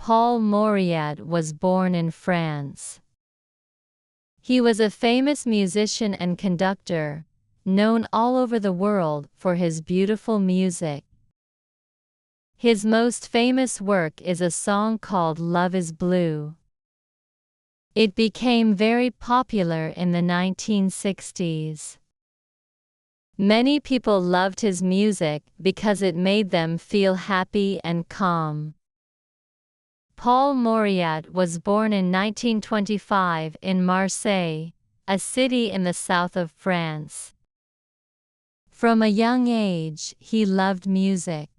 Paul Mauriat was born in France. He was a famous musician and conductor, known all over the world for his beautiful music. His most famous work is a song called Love is Blue. It became very popular in the 1960s. Many people loved his music because it made them feel happy and calm. Paul Mauriat was born in 1925 in Marseille, a city in the south of France. From a young age, he loved music.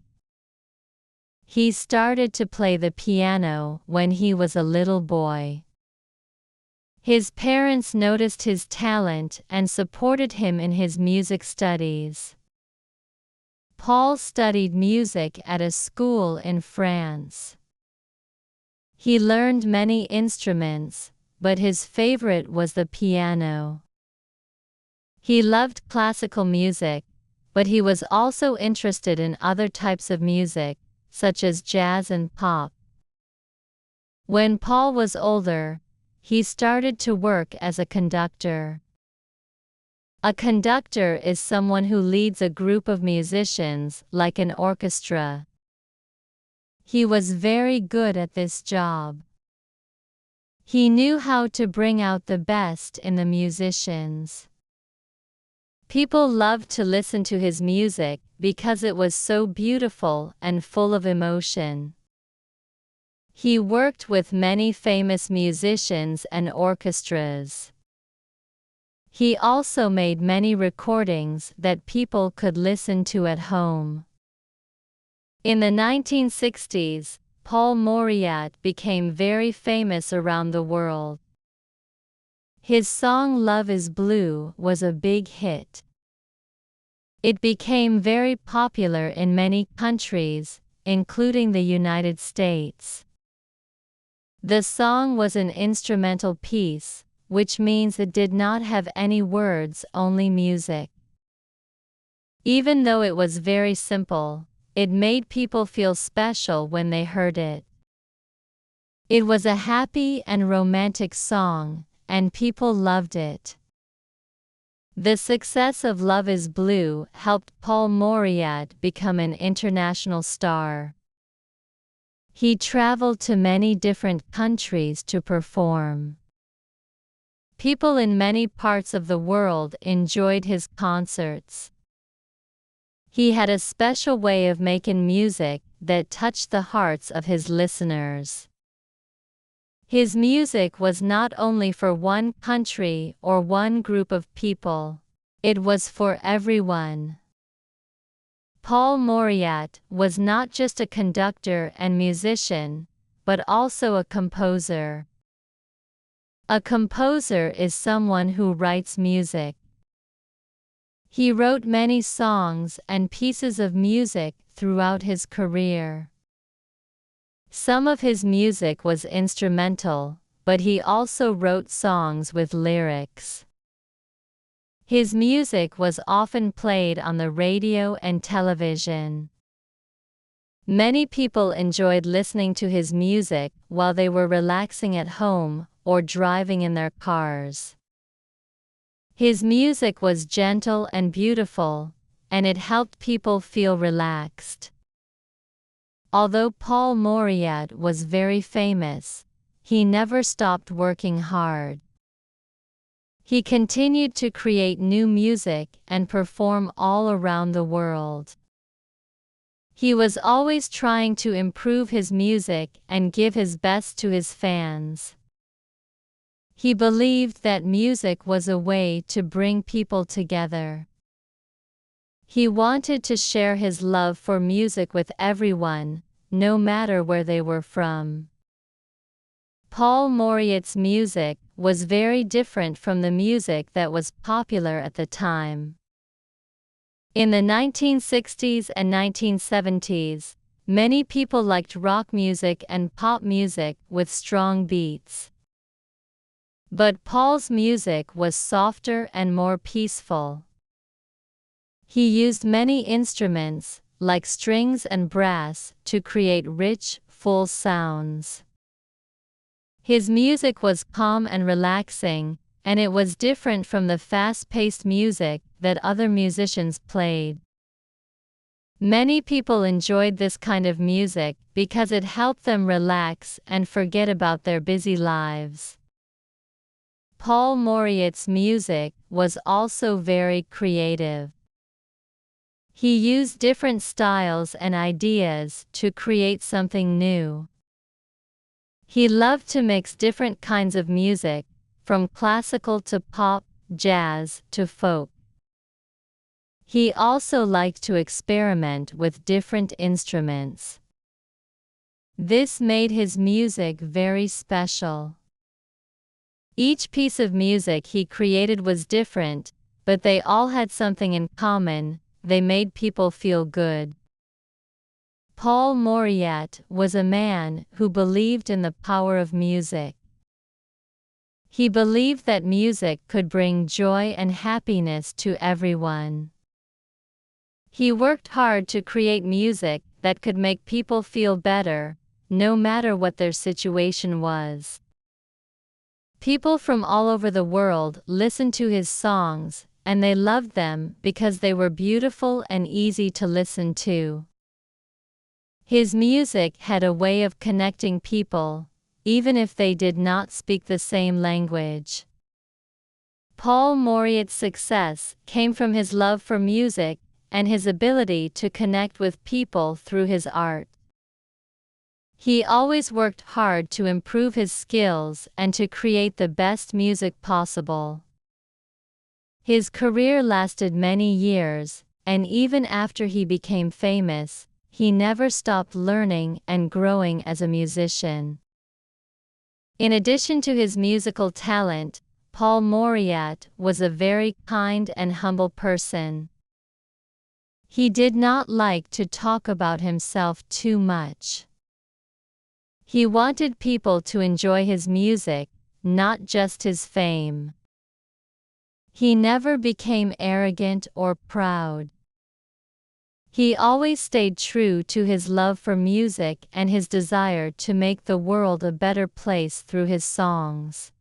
He started to play the piano when he was a little boy. His parents noticed his talent and supported him in his music studies. Paul studied music at a school in France. He learned many instruments, but his favorite was the piano. He loved classical music, but he was also interested in other types of music, such as jazz and pop. When Paul was older, he started to work as a conductor. A conductor is someone who leads a group of musicians, like an orchestra. He was very good at this job. He knew how to bring out the best in the musicians. People loved to listen to his music because it was so beautiful and full of emotion. He worked with many famous musicians and orchestras. He also made many recordings that people could listen to at home. In the 1960s, Paul Mauriat became very famous around the world. His song Love is Blue was a big hit. It became very popular in many countries, including the United States. The song was an instrumental piece, which means it did not have any words, only music. Even though it was very simple, it made people feel special when they heard it. It was a happy and romantic song, and people loved it. The success of Love is Blue helped Paul Mauriat become an international star. He traveled to many different countries to perform. People in many parts of the world enjoyed his concerts. He had a special way of making music that touched the hearts of his listeners. His music was not only for one country or one group of people. It was for everyone. Paul Mauriat was not just a conductor and musician, but also a composer. A composer is someone who writes music. He wrote many songs and pieces of music throughout his career. Some of his music was instrumental, but he also wrote songs with lyrics. His music was often played on the radio and television. Many people enjoyed listening to his music while they were relaxing at home or driving in their cars. His music was gentle and beautiful, and it helped people feel relaxed. Although Paul Mauriat was very famous, he never stopped working hard. He continued to create new music and perform all around the world. He was always trying to improve his music and give his best to his fans. He believed that music was a way to bring people together. He wanted to share his love for music with everyone, no matter where they were from. Paul Mauriat's music was very different from the music that was popular at the time. In the 1960s and 1970s, many people liked rock music and pop music with strong beats. But Paul's music was softer and more peaceful. He used many instruments, like strings and brass, to create rich, full sounds. His music was calm and relaxing, and it was different from the fast-paced music that other musicians played. Many people enjoyed this kind of music because it helped them relax and forget about their busy lives. Paul Mauriat's music was also very creative. He used different styles and ideas to create something new. He loved to mix different kinds of music, from classical to pop, jazz to folk. He also liked to experiment with different instruments. This made his music very special. Each piece of music he created was different, but they all had something in common: they made people feel good. Paul Mauriat was a man who believed in the power of music. He believed that music could bring joy and happiness to everyone. He worked hard to create music that could make people feel better, no matter what their situation was. People from all over the world listened to his songs, and they loved them because they were beautiful and easy to listen to. His music had a way of connecting people, even if they did not speak the same language. Paul Mauriat's success came from his love for music and his ability to connect with people through his art. He always worked hard to improve his skills and to create the best music possible. His career lasted many years, and even after he became famous, he never stopped learning and growing as a musician. In addition to his musical talent, Paul Mauriat was a very kind and humble person. He did not like to talk about himself too much. He wanted people to enjoy his music, not just his fame. He never became arrogant or proud. He always stayed true to his love for music and his desire to make the world a better place through his songs.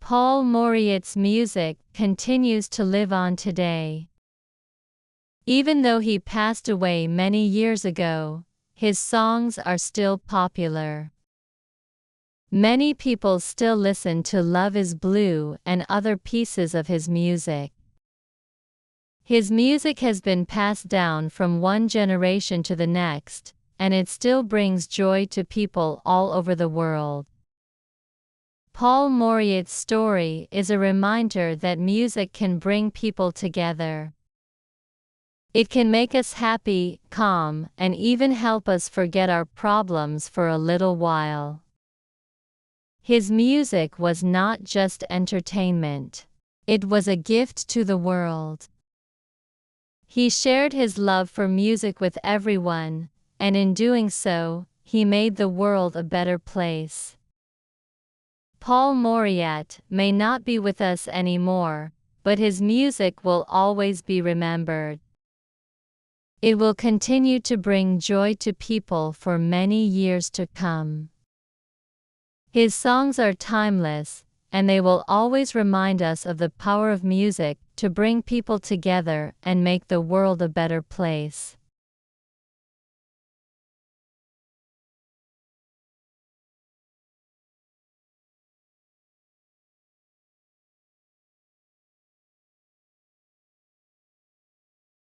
Paul Mauriat's music continues to live on today. Even though he passed away many years ago, his songs are still popular. Many people still listen to Love Is Blue and other pieces of his music. His music has been passed down from one generation to the next, and it still brings joy to people all over the world. Paul Mauriat's story is a reminder that music can bring people together. It can make us happy, calm, and even help us forget our problems for a little while. His music was not just entertainment. It was a gift to the world. He shared his love for music with everyone, and in doing so, he made the world a better place. Paul Mauriat may not be with us anymore, but his music will always be remembered. It will continue to bring joy to people for many years to come. His songs are timeless, and they will always remind us of the power of music to bring people together and make the world a better place.